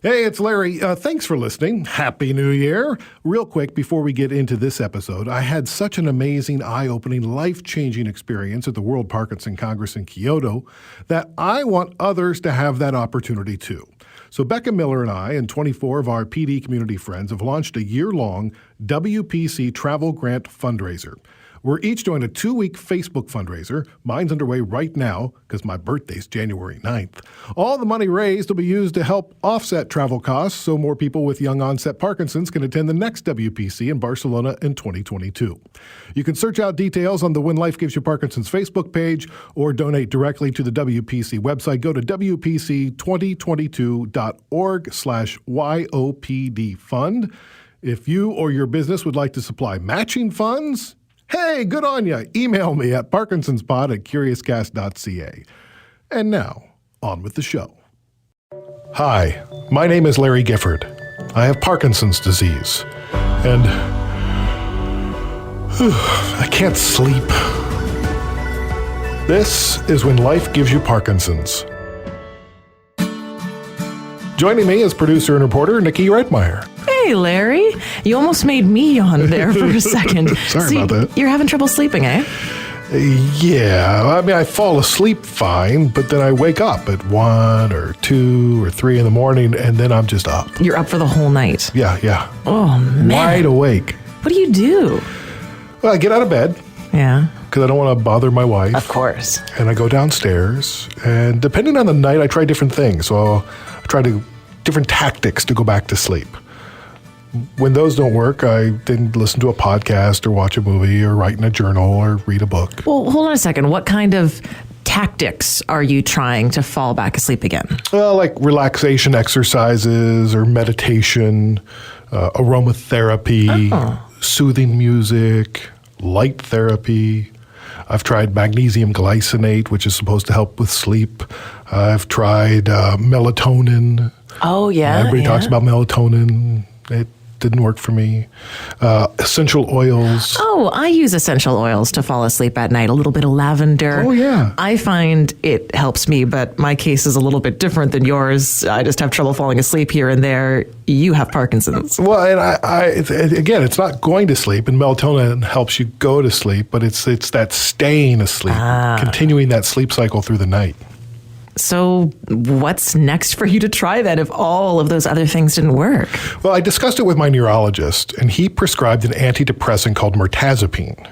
Hey, it's Larry. Thanks for listening. Happy New Year. Real quick, before we get into this episode, I had such an amazing, eye-opening, life-changing experience at the World Parkinson Congress in Kyoto that I want others to have that opportunity too. So Becca Miller and I and 24 of our PD community friends have launched a year-long WPC travel grant fundraiser. We're each doing a 2-week Facebook fundraiser. Mine's underway right now because my birthday's January 9th. All the money raised will be used to help offset travel costs so more people with young onset Parkinson's can attend the next WPC in Barcelona in 2022. You can search out details on the When Life Gives You Parkinson's Facebook page or donate directly to the WPC website. Go to wpc2022.org/YOPD fund. If you or your business would like to supply matching funds, hey, good on ya. Email me at parkinsonspod@curiouscast.ca. And now, on with the show. Hi, my name is Larry Gifford. I have Parkinson's disease. And I can't sleep. This is When Life Gives You Parkinson's. Joining me is producer and reporter Nikki Reitmeyer. Hey, Larry. You almost made me yawn there for a second. Sorry about that. You're having trouble sleeping, eh? Yeah. I mean, I fall asleep fine, but then I wake up at 1 or 2 or 3 in the morning, and then I'm just up. You're up for the whole night. Yeah. Oh, man. Wide awake. What do you do? Well, I get out of bed. Yeah. Because I don't want to bother my wife. Of course. And I go downstairs, and depending on the night, I try different things. So I try different tactics to go back to sleep. When those don't work, I then listen to a podcast or watch a movie or write in a journal or read a book. Well, hold on a second. What kind of tactics are you trying to fall back asleep again? Well, like relaxation exercises or meditation, aromatherapy, soothing music, light therapy. I've tried magnesium glycinate, which is supposed to help with sleep. I've tried melatonin. Oh, yeah. Everybody talks about melatonin. It didn't work for me. Essential oils. Oh, I use essential oils to fall asleep at night. A little bit of lavender. Oh, yeah. I find it helps me, but my case is a little bit different than yours. I just have trouble falling asleep here and there. You have Parkinson's. Well, and again, it's not going to sleep, and melatonin helps you go to sleep, but it's that staying asleep, continuing that sleep cycle through the night. So what's next for you to try then if all of those other things didn't work? Well, I discussed it with my neurologist, and he prescribed an antidepressant called mirtazapine.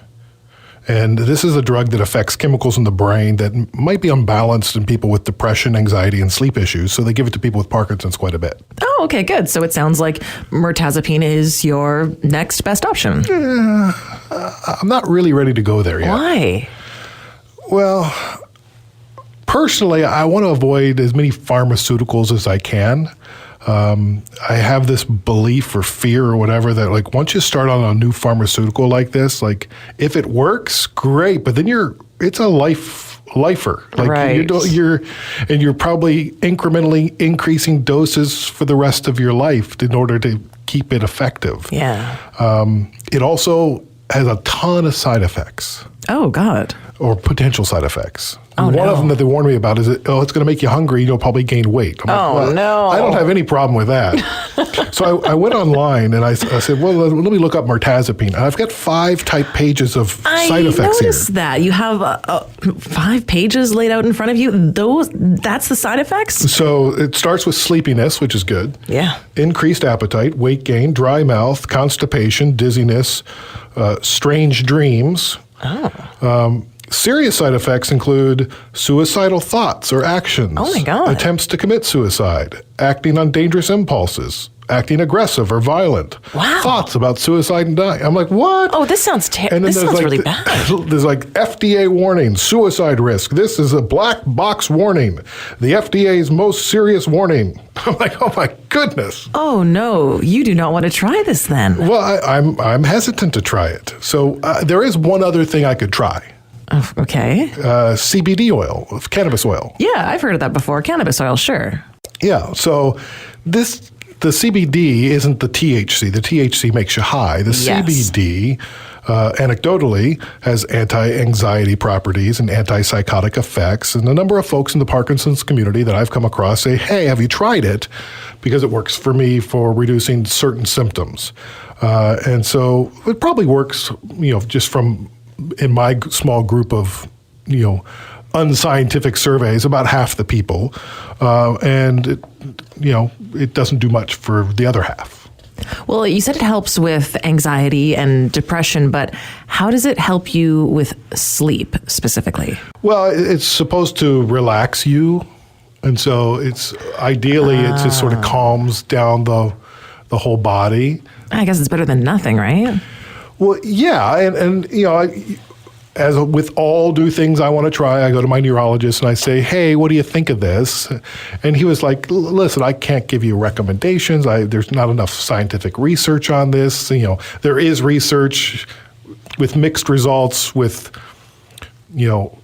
And this is a drug that affects chemicals in the brain that might be unbalanced in people with depression, anxiety, and sleep issues. So they give it to people with Parkinson's quite a bit. Oh, okay, good. So it sounds like mirtazapine is your next best option. I'm not really ready to go there yet. Why? Well, personally, I want to avoid as many pharmaceuticals as I can. I have this belief or fear or whatever that, like, once you start on a new pharmaceutical like this, like, if it works, great, but then it's a lifer. Like, right. you're probably incrementally increasing doses for the rest of your life in order to keep it effective. Yeah. It also has a ton of side effects. Oh, God. Or potential side effects. Oh, One of them that they warned me about is it's going to make you hungry and you'll probably gain weight. I'm like, no. I don't have any problem with that. So I went online and I said, well, let me look up mirtazapine. And I've got 5 type pages of side effects here. I noticed that. You have 5 pages laid out in front of you. That's the side effects? So it starts with sleepiness, which is good. Yeah. Increased appetite, weight gain, dry mouth, constipation, dizziness, strange dreams. Oh. Serious side effects include suicidal thoughts or actions. Oh, my God. Attempts to commit suicide, acting on dangerous impulses, acting aggressive or violent. Wow. Thoughts about suicide and dying. I'm like, what? Oh, this sounds really bad. There's like FDA warning, suicide risk. This is a black box warning. The FDA's most serious warning. I'm like, oh, my goodness. Oh, no. You do not want to try this then. Well, I'm hesitant to try it. So there is one other thing I could try. Okay. CBD oil, cannabis oil. Yeah, I've heard of that before. Cannabis oil, sure. Yeah, so the CBD isn't the THC. The THC makes you high. The Yes. CBD anecdotally, has anti-anxiety properties and antipsychotic effects. And a number of folks in the Parkinson's community that I've come across say, hey, have you tried it? Because it works for me for reducing certain symptoms. And so it probably works, just from in my small group of, unscientific surveys, about half the people. And it doesn't do much for the other half. Well, you said it helps with anxiety and depression, but how does it help you with sleep specifically? Well, it's supposed to relax you. And so it just sort of calms down the whole body. I guess it's better than nothing, right? Well, yeah. And as with all new things I want to try, I go to my neurologist and I say, hey, what do you think of this? And he was like, listen, I can't give you recommendations. There's not enough scientific research on this. There is research with mixed results, with,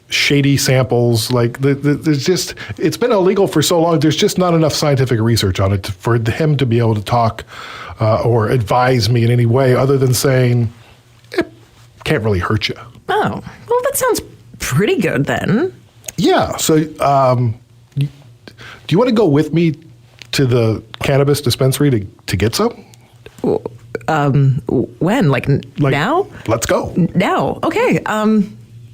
shady samples. Like it's been illegal for so long. There's just not enough scientific research on it for him to be able to talk or advise me in any way other than saying, it can't really hurt you. Oh, well, that sounds pretty good then. Yeah. So do you want to go with me to the cannabis dispensary to get some? When? Like now? Let's go. Now. Okay.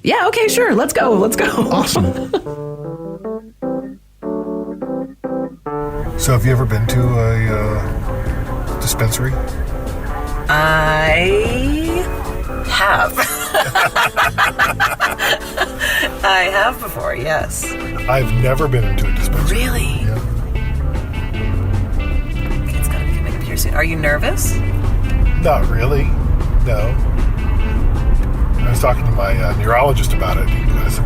Yeah, okay, sure. Let's go. Awesome. So have you ever been to a dispensary? I have. I have before, yes. I've never been into a dispensary. Really? Yeah. Okay, it's gotta be coming up here soon. Are you nervous? Not really. No. I was talking to my neurologist about it. I said,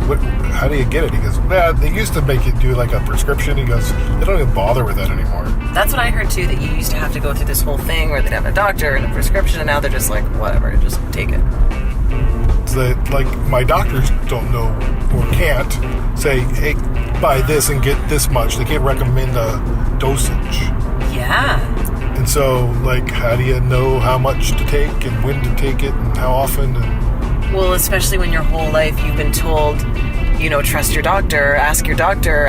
how do you get it? He goes, they used to make you do like a prescription. He goes, they don't even bother with that anymore. That's what I heard too, that you used to have to go through this whole thing where they'd have a doctor and a prescription, and now they're just like, whatever, just take it. So like my doctors don't know or can't say, hey, buy this and get this much. They can't recommend a dosage. Yeah. And so, like, how do you know how much to take and when to take it and how often? Well, especially when your whole life you've been told, trust your doctor, ask your doctor,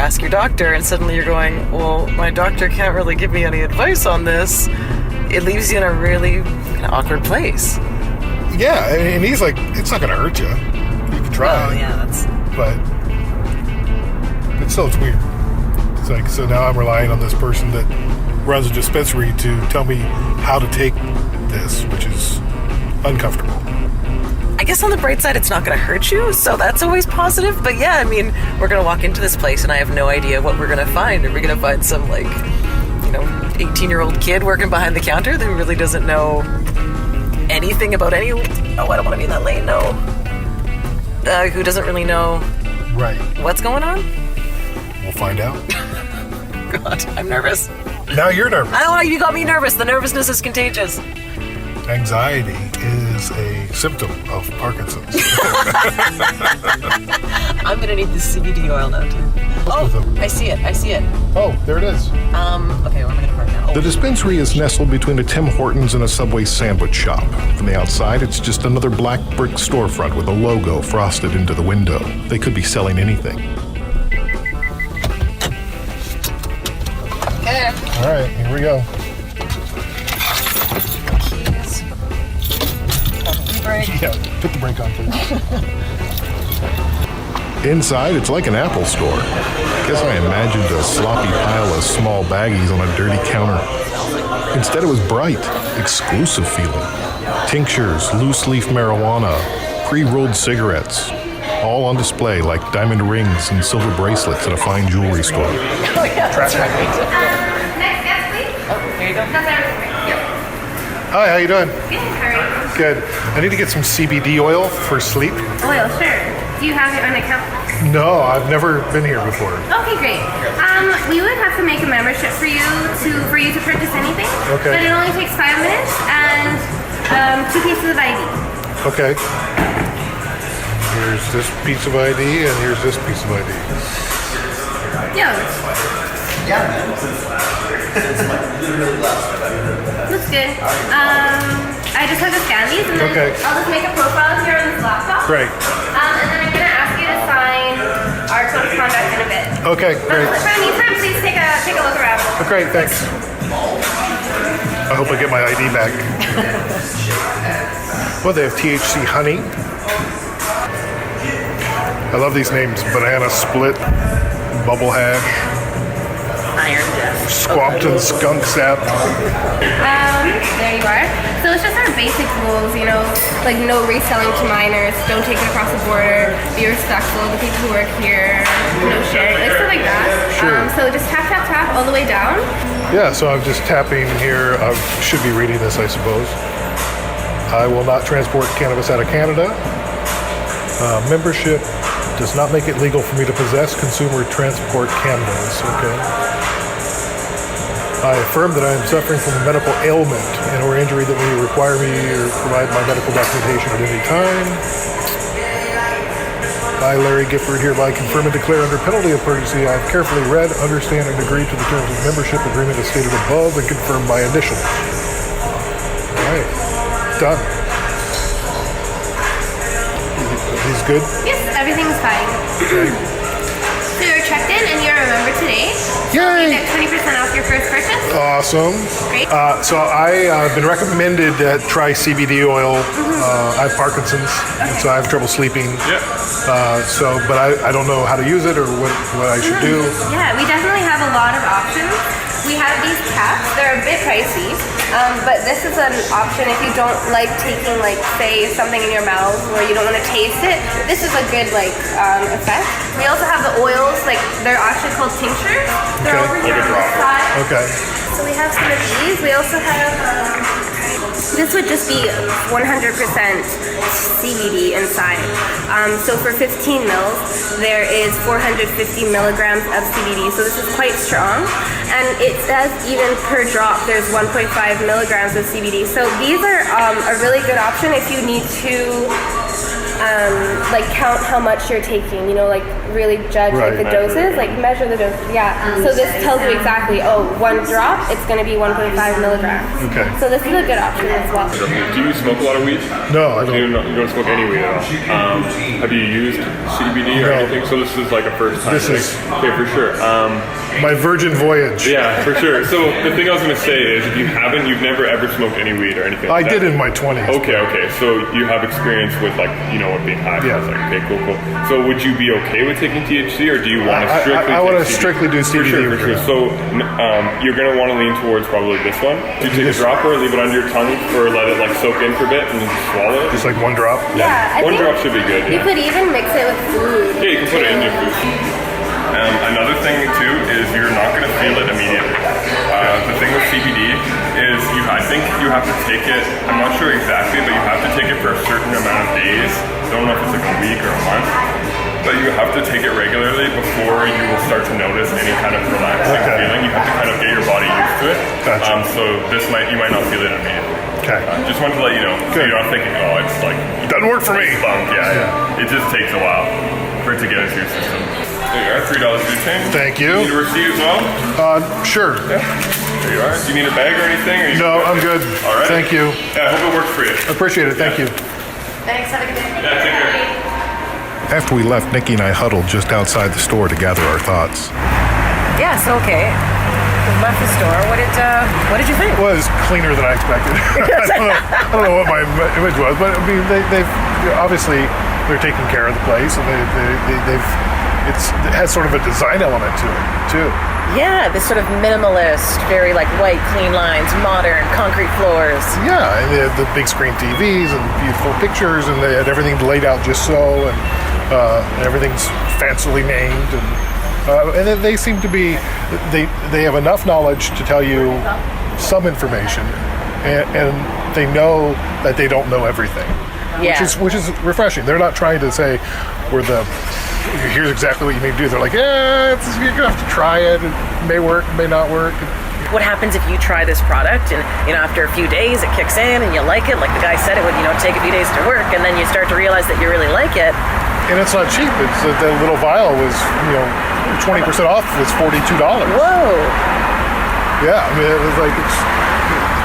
and suddenly you're going, well, my doctor can't really give me any advice on this. It leaves you in a really awkward place. Yeah, and he's like, it's not going to hurt you. You can try. Oh, yeah, But still, it's weird. It's like, so now I'm relying on this person that runs a dispensary to tell me how to take this, which is uncomfortable. I guess on the bright side, it's not going to hurt you, so that's always positive. But yeah, we're going to walk into this place and I have no idea what we're going to find. Are we going to find some 18-year-old kid working behind the counter that really doesn't know anything about I don't want to be in that lane, no. Who doesn't really know what's going on? We'll find out. God, I'm nervous. Now you're nervous. I don't know, you got me nervous. The nervousness is contagious. Anxiety is a symptom of Parkinson's. I'm going to need this CBD oil now, too. Oh, I see it. Oh, there it is. Okay, where am I going to park now? The dispensary is nestled between a Tim Hortons and a Subway sandwich shop. From the outside, it's just another black brick storefront with a logo frosted into the window. They could be selling anything. Okay. All right, here we go. Keys. Brake. Yeah, put the brake on, please. Inside, it's like an Apple store. Guess I imagined a sloppy pile of small baggies on a dirty counter. Instead, it was bright, exclusive feeling. Tinctures, loose-leaf marijuana, pre-rolled cigarettes, all on display like diamond rings and silver bracelets at a fine jewelry store. Oh, yeah, that's right. Next guest, please. Oh, there you go. That's everything, right? Yep. Hi, how you doing? Good, how are you? Good. I need to get some CBD oil for sleep. Oil, sure. Do you have your own account? No, I've never been here before. Okay, great. We would have to make a membership for you to purchase anything. Okay. But it only takes 5 minutes and 2 pieces of ID. Okay. Here's this piece of ID and here's this piece of ID. Yeah. Looks good. I just have to scan these, and then Okay. I'll just make a profile here on this laptop. Great. And then I'm gonna ask you to sign our code of conduct in a bit. Okay, great. For the meantime, please take a look around. Great, thanks. I hope I get my ID back. Well, they have THC honey. I love these names. Banana split, bubble hash, Iron Death. Squampton skunk sap. There you are. So it's just our basic rules, you know, like no reselling to minors, don't take it across the border, be respectful of the people who work here, no sharing, like stuff like that. Sure. So just tap, tap, tap all the way down. Yeah, so I'm just tapping here. I should be reading this, I suppose. I will not transport cannabis out of Canada. Membership does not make it legal for me to possess, consume, or transport cannabis. Okay. I affirm that I am suffering from a medical ailment and or injury that may require me or provide my medical documentation at any time. I, Larry Gifford, hereby confirm and declare under penalty of perjury I have carefully read, understand, and agreed to the terms of membership agreement as stated above and confirm my initials. All right. Done. He's good? Yes, everything's fine. So you're checked in and you're a member today. You Yay! get 20% off your first purchase. Awesome. Great. So I've been recommended to try CBD oil. I have Parkinson's, and so I have trouble sleeping. Yeah. But I don't know how to use it or what I should do. Yeah, we definitely have a lot of options. We have these caps. They're a bit pricey, but this is an option if you don't like taking, like, say, something in your mouth or you don't want to taste it. This is a good, effect. We also have the oils, like, they're actually called tinctures. They're Okay. over here Like a on the dropper. side. Okay. So we have some of these. We also have, this would just be 100% CBD inside. So for 15 mils, there is 450 milligrams of CBD. So this is quite strong. And it says even per drop, there's 1.5 milligrams of CBD. So these are a really good option if you need to count how much you're taking, really judge Right. the doses, measure the dose. Yeah. So this tells you exactly, one drop, it's going to be 1.5 milligrams. Okay. So this is a good option as well. Do you smoke a lot of weed? No, I You don't. don't smoke any weed at all. Have you used CBD or No. anything? So this is like a first time This thing? is- Okay, for sure. My virgin voyage. Yeah, for sure. So the thing I was going to say is if you've never ever smoked any weed or anything I like did that. in my 20s. Okay. So you have experience with it being high. Yeah. I was like, okay, cool. So would you be okay with taking THC or do you want to strictly I want to take CBD? strictly do CBD. For sure. So you're going to want to lean towards probably this one. Do you take a dropper, leave it under your tongue or let it soak in for a bit and then just swallow it? Just like one drop. Yeah, I One think drop should be good. you Yeah. could even mix it with food. Yeah, you can put it in your food. Another thing too is you're not going to feel it immediately. The thing with CBD is I think you have to take it, I'm not sure exactly, but you have to take it for a certain amount of days. I don't know if it's like a week or a month, but you have to take it regularly before you will start to notice any kind of relaxing feeling. You have to kind of get your body used to it. Gotcha. So you might not feel it immediately. Okay. Just wanted to let you know, so Good. you're not thinking, it's like Doesn't work for me. bump. Yeah. It just takes a while for it to get into your system. There you are, $3 butane. Thank you. Need a receipt as well? Sure. There you are. Do you need a bag or anything? Or you No, I'm good. All right. Thank you. Yeah, I hope it works for you. Appreciate it. Thank you. Thanks, have a good day. Yeah, take care. After we left, Nikki and I huddled just outside the store to gather our thoughts. Yes, okay. We left the store. What did you think? It was cleaner than I expected. I don't know what my image was, but I mean, they've obviously they're taking care of the place, and it has sort of a design element to it too. Yeah, this sort of minimalist, very white, clean lines, modern, concrete floors. Yeah, and they had the big screen TVs and beautiful pictures, and they had everything laid out just so, and everything's fancily named, and then they seem to be they have enough knowledge to tell you some information, and they know that they don't know everything. Yeah. Which is refreshing. They're not trying to say here's exactly what you need to do. They're like, you're gonna have to try it. It may work, may not work. What happens if you try this product and after a few days it kicks in and you like it? Like the guy said, it would take a few days to work, and then you start to realize that you really like it. And it's not cheap. It's the little vial was 20% off was $42. Whoa. Yeah, I mean it was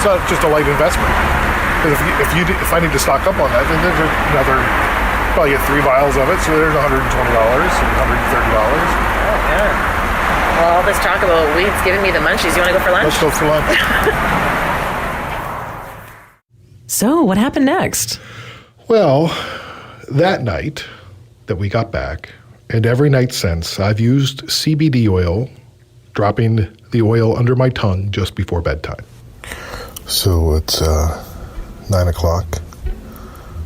it's not just a light investment. Because if I need to stock up on that, then there's another, probably get 3 vials of it, so there's $120 or $130. Oh, yeah. Well, all this talk about weed's giving me the munchies. You want to go for lunch? Let's go for lunch. So, what happened next? Well, that night that we got back, and every night since, I've used CBD oil, dropping the oil under my tongue just before bedtime. So it's 9 o'clock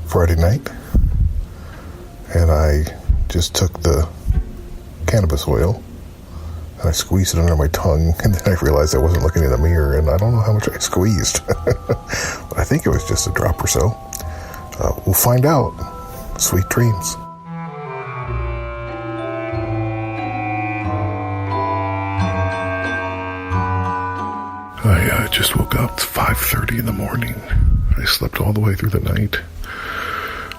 Friday night, and I just took the cannabis oil and I squeezed it under my tongue, and then I realized I wasn't looking in the mirror, and I don't know how much I squeezed. But I think it was just a drop or so. We'll find out. Sweet dreams. I just woke up. It's 5:30 in the morning. I slept all the way through the night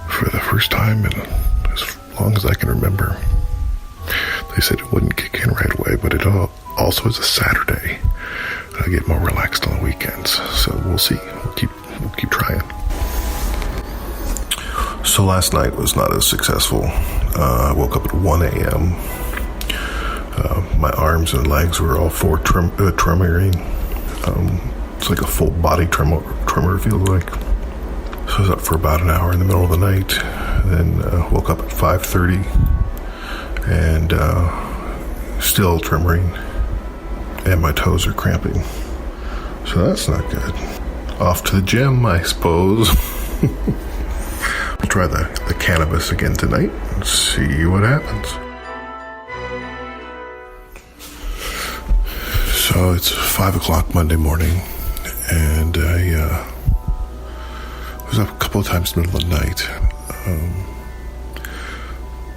for the first time in as long as I can remember. They said it wouldn't kick in right away, but it also is a Saturday. I get more relaxed on the weekends, so we'll see. We'll keep trying. So last night was not as successful. I woke up at 1 a.m. My arms and legs were all four tremoring. It's like a full body tremor, it feels like. So I was up for about an hour in the middle of the night, then woke up at 5:30 and still tremoring, and my toes are cramping. So that's not good. Off to the gym, I suppose. I'll try the cannabis again tonight and see what happens. So it's 5 o'clock Monday morning, and I was up a couple of times in the middle of the night,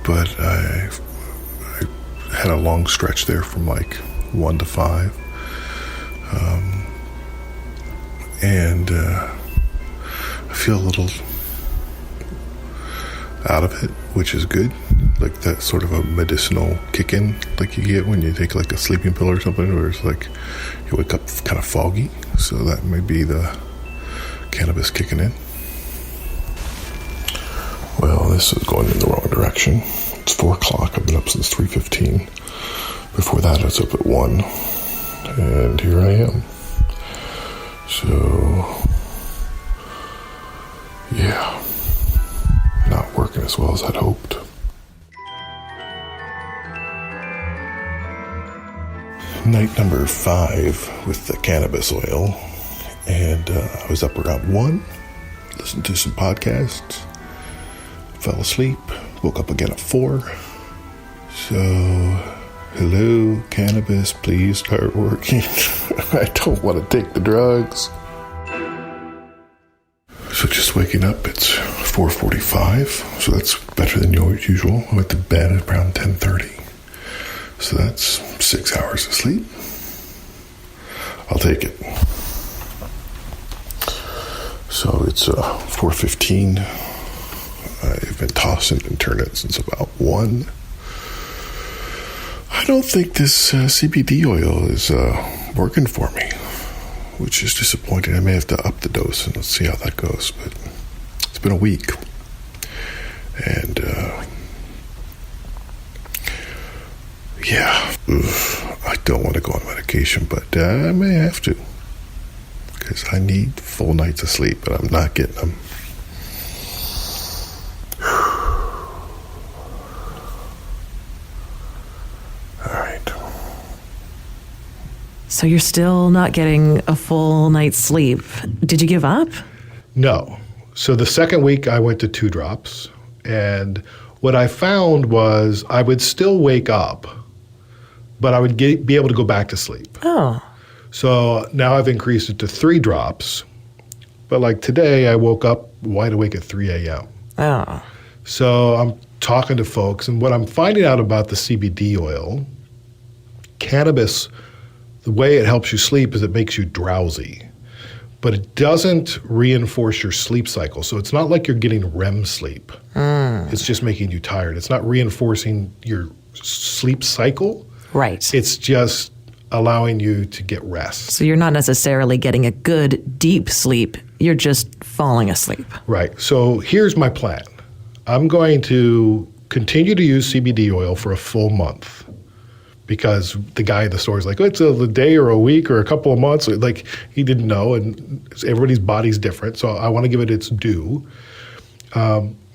but I had a long stretch there from like 1 to 5, and I feel a little out of it, which is good. Like that sort of a medicinal kick in like you get when you take like a sleeping pill or something, where it's like you wake up kind of foggy. So that may be the cannabis kicking in. Well, this is going in the wrong direction. It's 4 o'clock. I've been up since 3:15. Before that I was up at 1, and here I am. So yeah, not working as well as I'd hoped. Night number 5 with the cannabis oil, and I was up around 1, listened to some podcasts, fell asleep, woke up again at 4. So, hello, cannabis, please start working. I don't want to take the drugs. So just waking up, it's 4:45, so that's better than usual. I went to bed at around 10:30. So that's 6 hours of sleep. I'll take it. So it's 4:15. I've been tossing and turning since about 1. I don't think this CBD oil is working for me, which is disappointing. I may have to up the dose, and let's see how that goes. But it's been a week. And yeah, I don't want to go on medication, but I may have to, because I need full nights of sleep, but I'm not getting them. All right. So you're still not getting a full night's sleep. Did you give up? No. So the second week I went to 2 drops, and what I found was I would still wake up, but I would be able to go back to sleep. Oh. So now I've increased it to 3 drops. But like today, I woke up wide awake at 3 a.m. Oh. So I'm talking to folks, and what I'm finding out about the CBD oil, cannabis, the way it helps you sleep is it makes you drowsy. But it doesn't reinforce your sleep cycle. So it's not like you're getting REM sleep. It's just making you tired. It's not reinforcing your sleep cycle. Right. It's just allowing you to get rest. So you're not necessarily getting a good deep sleep. You're just falling asleep. Right. So here's my plan. I'm going to continue to use CBD oil for a full month because the guy in the store is like, oh, it's a day or a week or a couple of months. Like, he didn't know, and everybody's body's different. So I want to give it its due.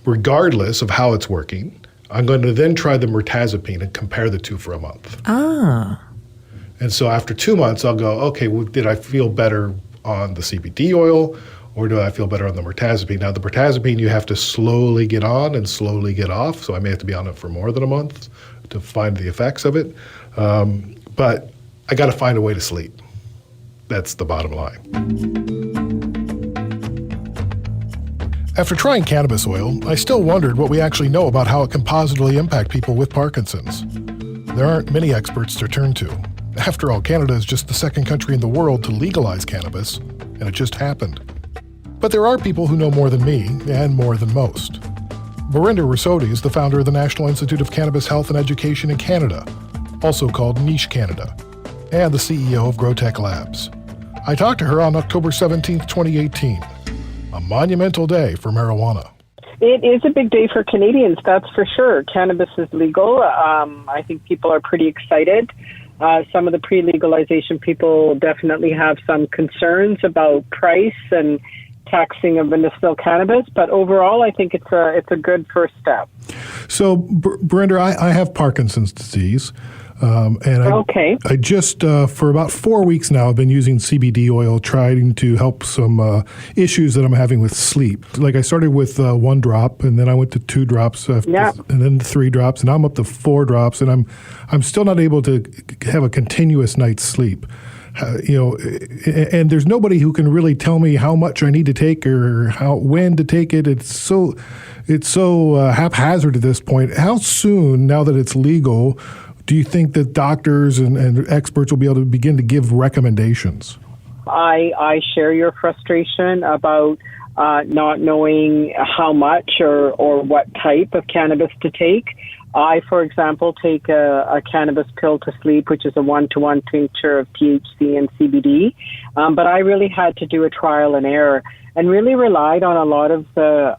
Regardless of how it's working, I'm going to then try the mirtazapine and compare the two for a month. And so after 2 months, I'll go, okay, well, did I feel better on the CBD oil or do I feel better on the mirtazapine? Now, the mirtazapine you have to slowly get on and slowly get off, so I may have to be on it for more than a month to find the effects of it. But I got to find a way to sleep. That's the bottom line. After trying cannabis oil, I still wondered what we actually know about how it can positively impact people with Parkinson's. There aren't many experts to turn to. After all, Canada is just the second country in the world to legalize cannabis, and it just happened. But there are people who know more than me, and more than most. Burinder Rasodi is the founder of the National Institute of Cannabis Health and Education in Canada, also called Niche Canada, and the CEO of GrowTech Labs. I talked to her on October 17, 2018, a monumental day for marijuana. It is a big day for Canadians, that's for sure. Cannabis is legal. I think people are pretty excited. Some of the pre-legalization people definitely have some concerns about price and taxing of medicinal cannabis, but overall, I think it's a good first step. So, Burinder, I have Parkinson's disease, and I just for about 4 weeks now, I've been using CBD oil, trying to help some issues that I'm having with sleep. Like I started with 1 drop, and then I went to 2 drops, and then 3 drops, and now I'm up to 4 drops, and I'm still not able to have a continuous night's sleep. And there's nobody who can really tell me how much I need to take or when to take it. It's so haphazard at this point. How soon, now that it's legal, do you think that doctors and experts will be able to begin to give recommendations? I share your frustration about not knowing how much or what type of cannabis to take. I, for example, take a cannabis pill to sleep, which is a 1-to-1 tincture of THC and CBD. But I really had to do a trial and error and really relied on a lot of the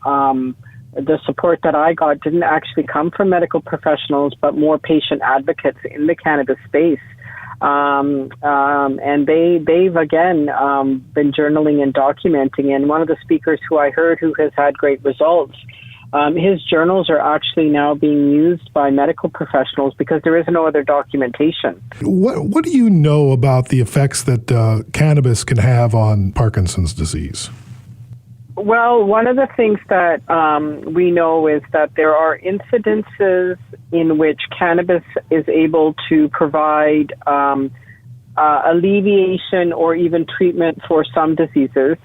support that I got didn't actually come from medical professionals, but more patient advocates in the cannabis space. And they've again been journaling and documenting. And one of the speakers who I heard who has had great results, his journals are actually now being used by medical professionals because there is no other documentation. What do you know about the effects that cannabis can have on Parkinson's disease? Well, one of the things that we know is that there are incidences in which cannabis is able to provide alleviation or even treatment for some diseases,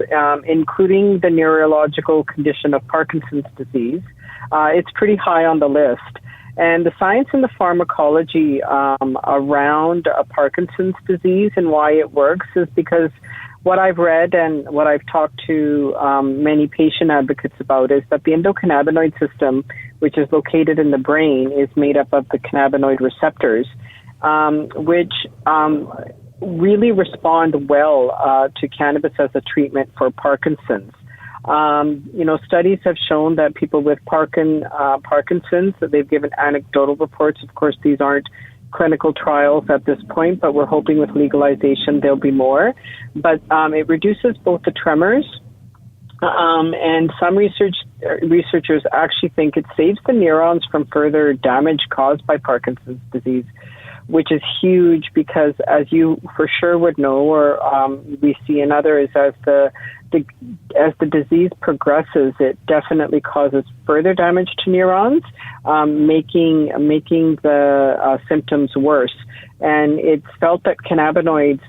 including the neurological condition of Parkinson's disease. It's pretty high on the list. And the science and the pharmacology around Parkinson's disease and why it works is because what I've read and what I've talked to many patient advocates about is that the endocannabinoid system, which is located in the brain, is made up of the cannabinoid receptors, which really respond well to cannabis as a treatment for Parkinson's. Studies have shown that people with Parkinson's, they've given anecdotal reports. Of course, these aren't clinical trials at this point, but we're hoping with legalization there'll be more. But it reduces both the tremors, and some researchers actually think it saves the neurons from further damage caused by Parkinson's disease, which is huge because, as you for sure would know, or we see in others, as the disease progresses, it definitely causes further damage to neurons, making the symptoms worse. And it's felt that cannabinoids,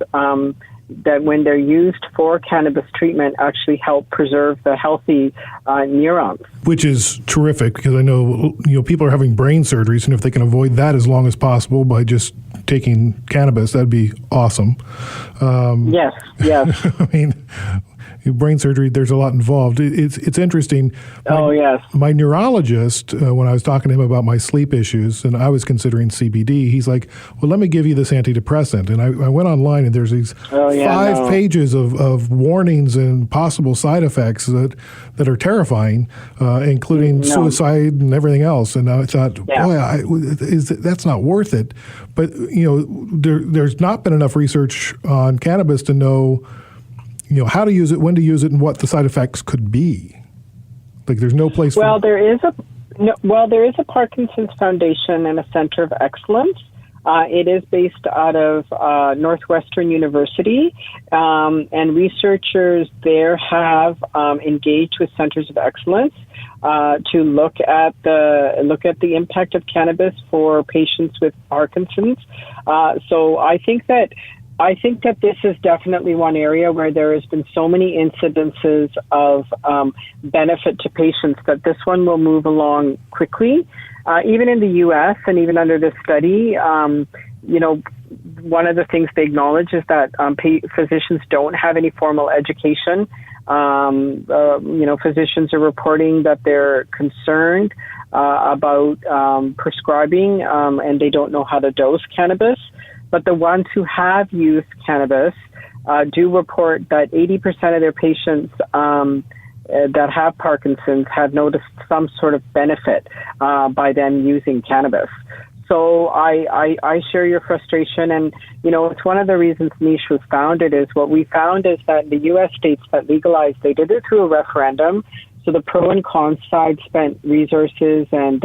that when they're used for cannabis treatment, actually help preserve the healthy neurons. Which is terrific, because I know people are having brain surgeries, and if they can avoid that as long as possible by just taking cannabis, that'd be awesome. Yes. I mean, Brain surgery, there's a lot involved. It's interesting. Yes. My neurologist, when I was talking to him about my sleep issues, and I was considering CBD, he's like, well, let me give you this antidepressant. And I went online, and there's these 5 pages of warnings and possible side effects that are terrifying, including suicide and everything else. And I thought, that's not worth it. But, there's not been enough research on cannabis to know how to use it, when to use it, and what the side effects could be. Like, there's no place. There is a Parkinson's Foundation and a Center of Excellence. It is based out of Northwestern University, and researchers there have engaged with centers of excellence to look at the impact of cannabis for patients with Parkinson's. So I think that this is definitely one area where there has been so many incidences of benefit to patients that this one will move along quickly. Even in the U.S. and even under this study, one of the things they acknowledge is that physicians don't have any formal education. Physicians are reporting that they're concerned about prescribing, and they don't know how to dose cannabis. But the ones who have used cannabis do report that 80% of their patients that have Parkinson's have noticed some sort of benefit by them using cannabis. So I share your frustration, and it's one of the reasons Niche was founded. Is what we found is that the U.S. states that legalized, they did it through a referendum. So the pro and con side spent resources and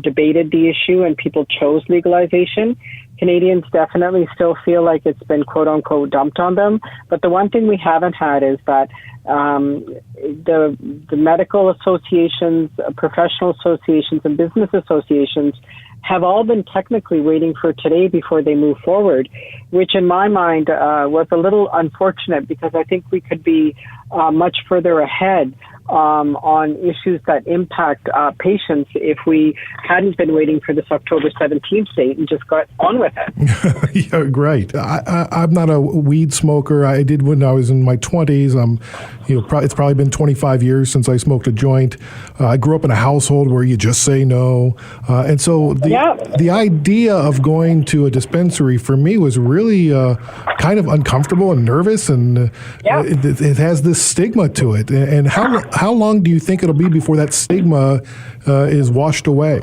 debated the issue, and people chose legalization. Canadians definitely still feel like it's been quote unquote dumped on them. But the one thing we haven't had is that the medical associations, professional associations, and business associations have all been technically waiting for today before they move forward, which in my mind was a little unfortunate, because I think we could be much further ahead on issues that impact patients if we hadn't been waiting for this October 17th date and just got on with it. Yeah, right. I'm not a weed smoker. I did when I was in my 20s. It's probably been 25 years since I smoked a joint. I grew up in a household where you just say no. And so the idea of going to a dispensary for me was really kind of uncomfortable and nervous, and it has this stigma to it. And how long do you think it'll be before that stigma is washed away?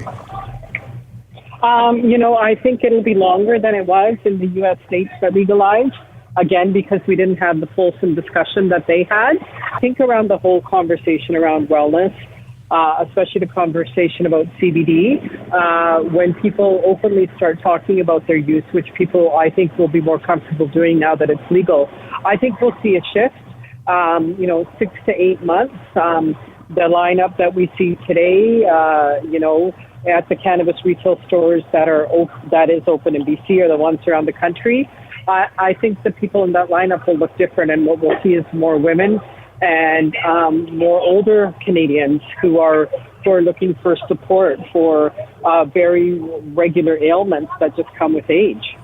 I think it'll be longer than it was in the U.S. states that legalized. Again, because we didn't have the fulsome discussion that they had. I think around the whole conversation around wellness, especially the conversation about CBD, when people openly start talking about their use, which people I think will be more comfortable doing now that it's legal, I think we'll see a shift. 6 to 8 months. The lineup that we see today, at the cannabis retail stores that is open in BC are the ones around the country. I think the people in that lineup will look different, and what we'll see is more women and more older Canadians who are looking for support for very regular ailments that just come with age.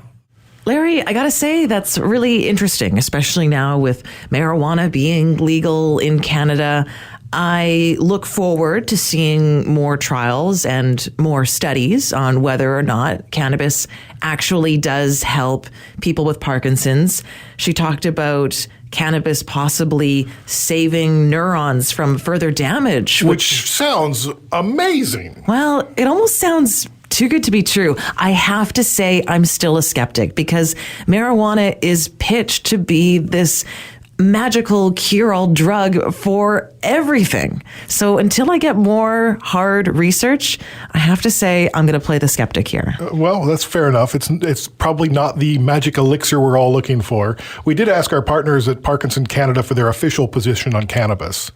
Larry, I got to say, that's really interesting, especially now with marijuana being legal in Canada. I look forward to seeing more trials and more studies on whether or not cannabis actually does help people with Parkinson's. She talked about cannabis possibly saving neurons from further damage. Which sounds amazing. Well, it almost sounds too good to be true. I have to say I'm still a skeptic, because marijuana is pitched to be this magical cure-all drug for everything. So until I get more hard research, I have to say I'm going to play the skeptic here. Well, that's fair enough. It's probably not the magic elixir we're all looking for. We did ask our partners at Parkinson Canada for their official position on cannabis,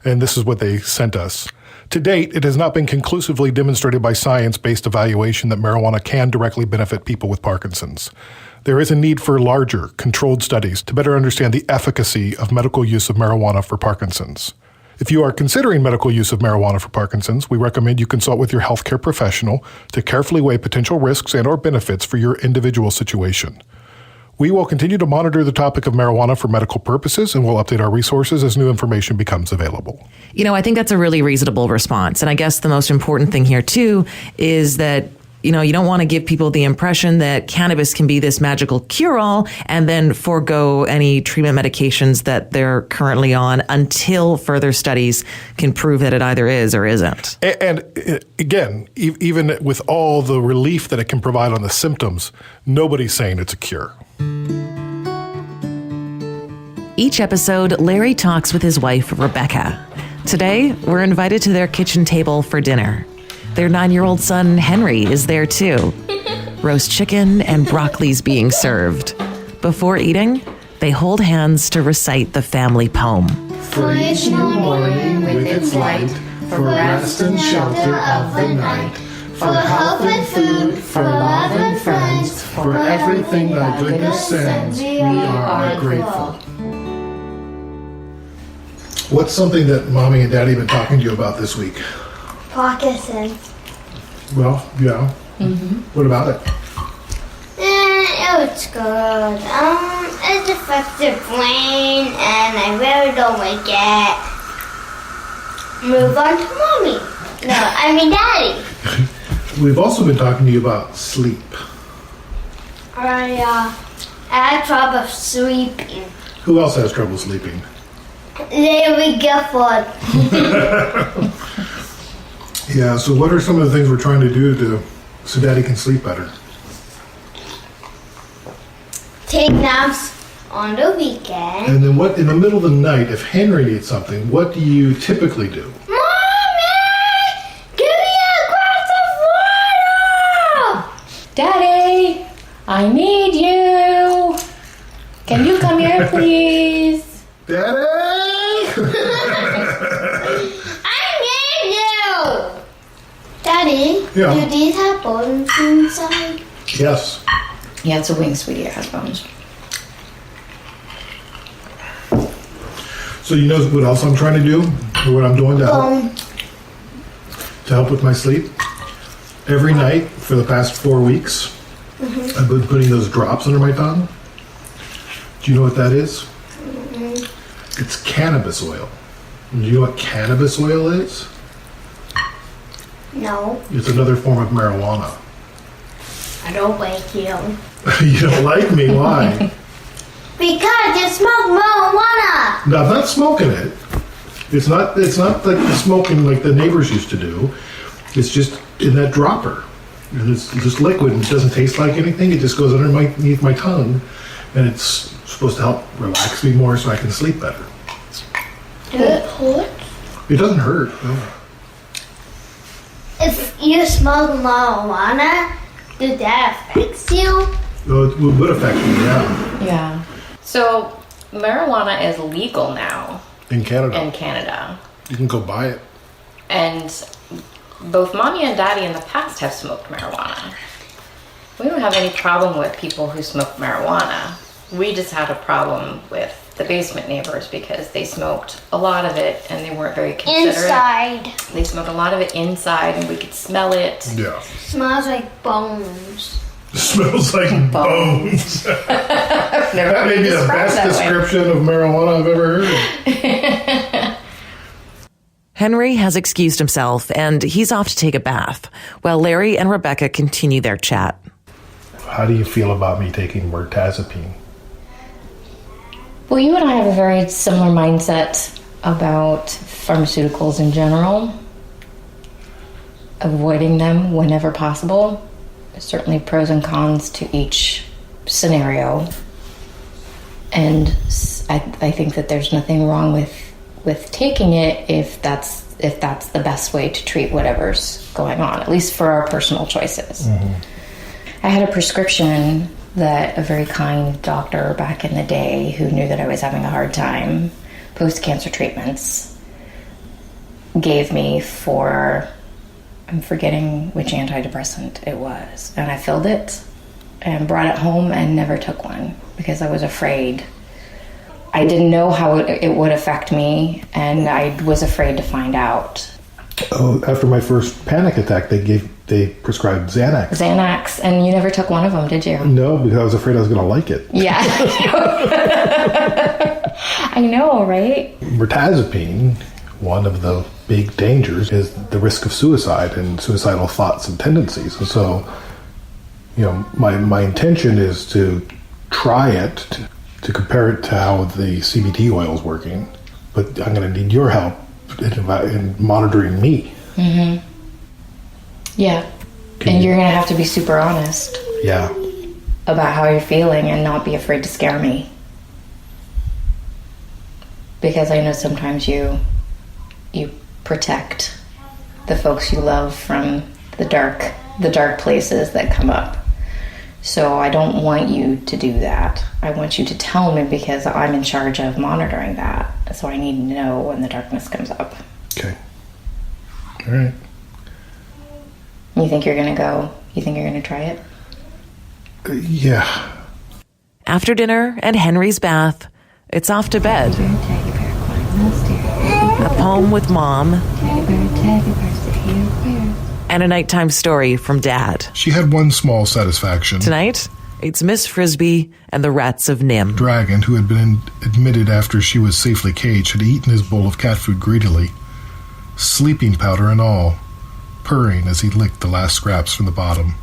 and this is what they sent us. To date, it has not been conclusively demonstrated by science-based evaluation that marijuana can directly benefit people with Parkinson's. There is a need for larger, controlled studies to better understand the efficacy of medical use of marijuana for Parkinson's. If you are considering medical use of marijuana for Parkinson's, we recommend you consult with your healthcare professional to carefully weigh potential risks and/or benefits for your individual situation. We will continue to monitor the topic of marijuana for medical purposes, and we'll update our resources as new information becomes available. I think that's a really reasonable response. And I guess the most important thing here, too, is that you don't want to give people the impression that cannabis can be this magical cure-all and then forego any treatment medications that they're currently on until further studies can prove that it either is or isn't. And again, even with all the relief that it can provide on the symptoms, nobody's saying it's a cure. Each episode, Larry talks with his wife, Rebecca. Today, we're invited to their kitchen table for dinner. Their 9-year-old son, Henry, is there too. Roast chicken and broccoli's being served. Before eating, they hold hands to recite the family poem. For each new morning with its light, for rest and shelter of the night, for health and food, for love and friends, for everything thy goodness sends, we are grateful. What's something that Mommy and Daddy have been talking to you about this week? Parkinson. Well, yeah. What about it? It's good. It affects your brain, and I really don't like it. Move on to Mommy. No, I mean Daddy. We've also been talking to you about sleep. I had trouble sleeping. Who else has trouble sleeping? Larry Gifford. Yeah, so what are some of the things we're trying to do so Daddy can sleep better? Take naps on the weekend. And then what, in the middle of the night, if Henry needs something, what do you typically do? Mommy! Give me a glass of water! Daddy, I need you. Can you come here, please? Daddy! Daddy, Yeah. do these have bones inside? Yes. Yeah, it's a wing, sweetie. It has bones. So you know what else I'm trying to do? Or what I'm doing to help with my sleep? Every night for the past 4 weeks, I've been putting those drops under my tongue. Do you know what that is? It's cannabis oil. Do you know what cannabis oil is? No, It's another form of marijuana. I don't like you. You don't like me? Why? Because you smoke marijuana. No, I'm not smoking it. It's not like the smoking like the neighbors used to do. It's just in that dropper. And it's just liquid and it doesn't taste like anything. It just goes underneath my tongue, and it's supposed to help relax me more so I can sleep better. Do it hurt? It doesn't hurt. No. If you smoke marijuana, does that affect you? Well, it would affect me, yeah. Yeah. So marijuana is legal now In Canada. in Canada. You can go buy it. And both Mommy and Daddy in the past have smoked marijuana. We don't have any problem with people who smoke marijuana. We just had a problem with the basement neighbors because they smoked a lot of it and they weren't very considerate. Inside. They smoked a lot of it inside and we could smell it. Yeah. Smells like bones. It smells like bones. Never That may be the described best that way. description of marijuana I've ever heard. Henry has excused himself and he's off to take a bath, while Larry and Rebecca continue their chat. How do you feel about me taking mirtazapine? Well, you and I have a very similar mindset about pharmaceuticals in general. Avoiding them whenever possible. There's certainly pros and cons to each scenario. And I think that there's nothing wrong with taking it if that's the best way to treat whatever's going on, at least for our personal choices. I had a prescription that a very kind doctor back in the day who knew that I was having a hard time post-cancer treatments gave me for, I'm forgetting which antidepressant it was. And I filled it and brought it home and never took one because I was afraid. I didn't know how it would affect me, and I was afraid to find out. Oh, after my first panic attack, they gave they prescribed Xanax. Xanax, and you never took one of them, did you? No, because I was afraid I was going to like it. Yeah. I know, right? Mirtazapine, one of the big dangers is the risk of suicide and suicidal thoughts and tendencies. And so, my intention is to try it, to compare it to how the CBD oil is working. But I'm going to need your help in monitoring me. Mm-hmm. Yeah. And you're going to have to be super honest. Yeah. About how you're feeling and not be afraid to scare me. Because I know sometimes you protect the folks you love from the dark places that come up. So I don't want you to do that. I want you to tell me because I'm in charge of monitoring that. So I need to know when the darkness comes up. Okay. All right. You think you're going to go? You think you're going to try it? Yeah. After dinner and Henry's bath, it's off to bed. A poem with Mom. And a nighttime story from Dad. She had one small satisfaction. Tonight, it's Miss Frisbee and the rats of Nim. Dragon, who had been admitted after she was safely caged, had eaten his bowl of cat food greedily, sleeping powder and all, purring as he licked the last scraps from the bottom.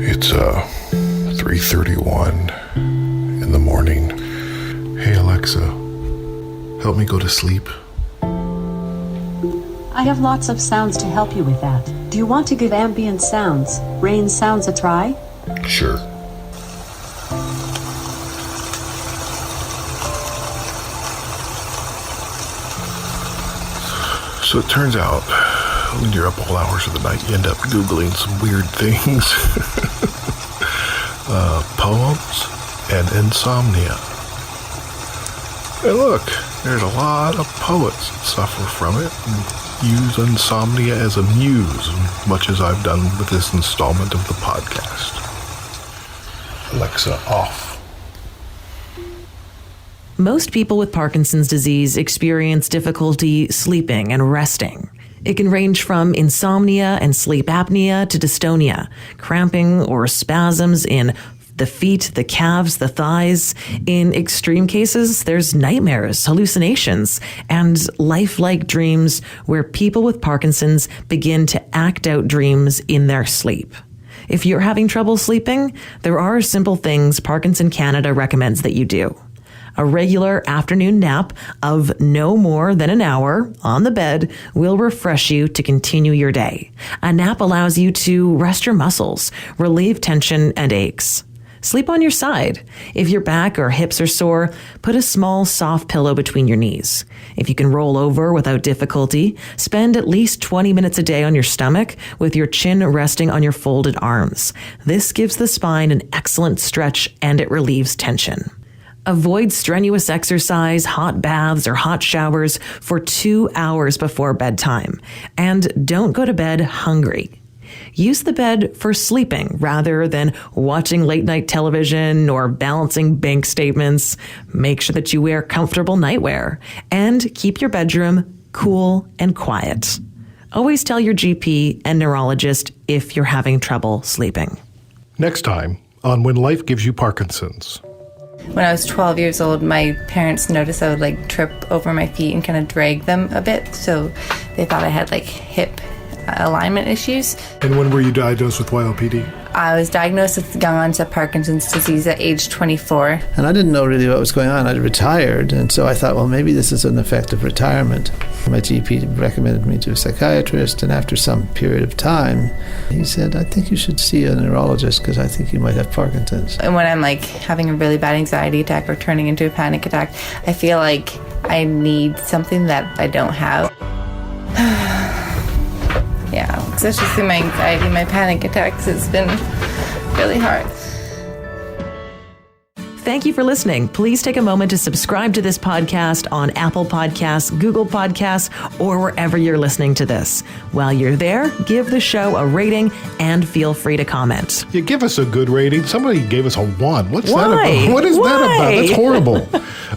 It's 3:31 in the morning. Hey Alexa, help me go to sleep. I have lots of sounds to help you with that. Do you want to give ambient sounds, rain sounds a try? Sure. So it turns out, when you're up all hours of the night, you end up Googling some weird things. Poems and insomnia. And look, there's a lot of poets that suffer from it and use insomnia as a muse, much as I've done with this installment of the podcast. Alexa, off. Most people with Parkinson's disease experience difficulty sleeping and resting. It can range from insomnia and sleep apnea to dystonia, cramping or spasms in the feet, the calves, the thighs. In extreme cases, there's nightmares, hallucinations, and lifelike dreams where people with Parkinson's begin to act out dreams in their sleep. If you're having trouble sleeping, there are simple things Parkinson Canada recommends that you do. A regular afternoon nap of no more than an hour on the bed will refresh you to continue your day. A nap allows you to rest your muscles, relieve tension and aches. Sleep on your side. If your back or hips are sore, put a small soft pillow between your knees. If you can roll over without difficulty, spend at least 20 minutes a day on your stomach with your chin resting on your folded arms. This gives the spine an excellent stretch and it relieves tension. Avoid strenuous exercise, hot baths, or hot showers for 2 hours before bedtime. And don't go to bed hungry. Use the bed for sleeping rather than watching late night television or balancing bank statements. Make sure that you wear comfortable nightwear and keep your bedroom cool and quiet. Always tell your GP and neurologist if you're having trouble sleeping. Next time on When Life Gives You Parkinson's. When I was 12 years old, my parents noticed I would trip over my feet and kind of drag them a bit. So they thought I had hip alignment issues. And when were you diagnosed with YOPD? I was diagnosed with young onset Parkinson's disease at age 24. And I didn't know really what was going on. I'd retired, and so I thought, well, maybe this is an effect of retirement. My GP recommended me to a psychiatrist, and after some period of time, he said, I think you should see a neurologist because I think you might have Parkinson's. And when I'm having a really bad anxiety attack or turning into a panic attack, I feel like I need something that I don't have. Yeah, especially through my anxiety, my panic attacks, it's been really hard. Thank you for listening. Please take a moment to subscribe to this podcast on Apple Podcasts, Google Podcasts, or wherever you're listening to this. While you're there, give the show a rating and feel free to comment. You give us a good rating. Somebody gave us a 1. What's Why? that about? What is that about? Why? That's horrible.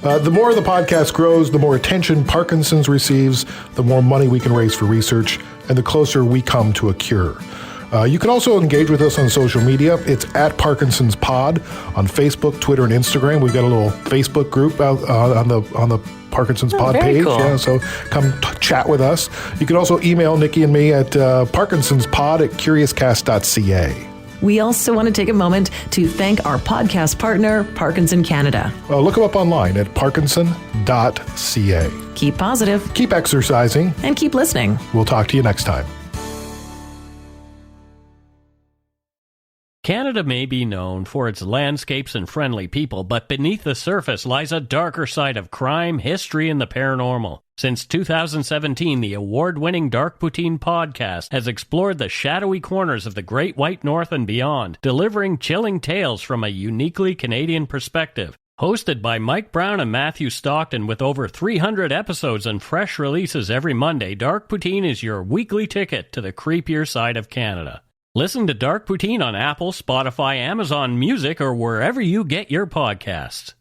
The more the podcast grows, the more attention Parkinson's receives, the more money we can raise for research, and the closer we come to a cure. You can also engage with us on social media. It's at Parkinson's Pod on Facebook, Twitter, and Instagram. We've got a little Facebook group out on the Parkinson's Pod very page. cool. Yeah, so come chat with us. You can also email Nikki and me at parkinsonspod@curiouscast.ca. We also want to take a moment to thank our podcast partner, Parkinson Canada. Look them up online at parkinson.ca. Keep positive. Keep exercising. And keep listening. We'll talk to you next time. Canada may be known for its landscapes and friendly people, but beneath the surface lies a darker side of crime, history, and the paranormal. Since 2017, the award-winning Dark Poutine podcast has explored the shadowy corners of the Great White North and beyond, delivering chilling tales from a uniquely Canadian perspective. Hosted by Mike Brown and Matthew Stockton with over 300 episodes and fresh releases every Monday, Dark Poutine is your weekly ticket to the creepier side of Canada. Listen to Dark Poutine on Apple, Spotify, Amazon Music, or wherever you get your podcasts.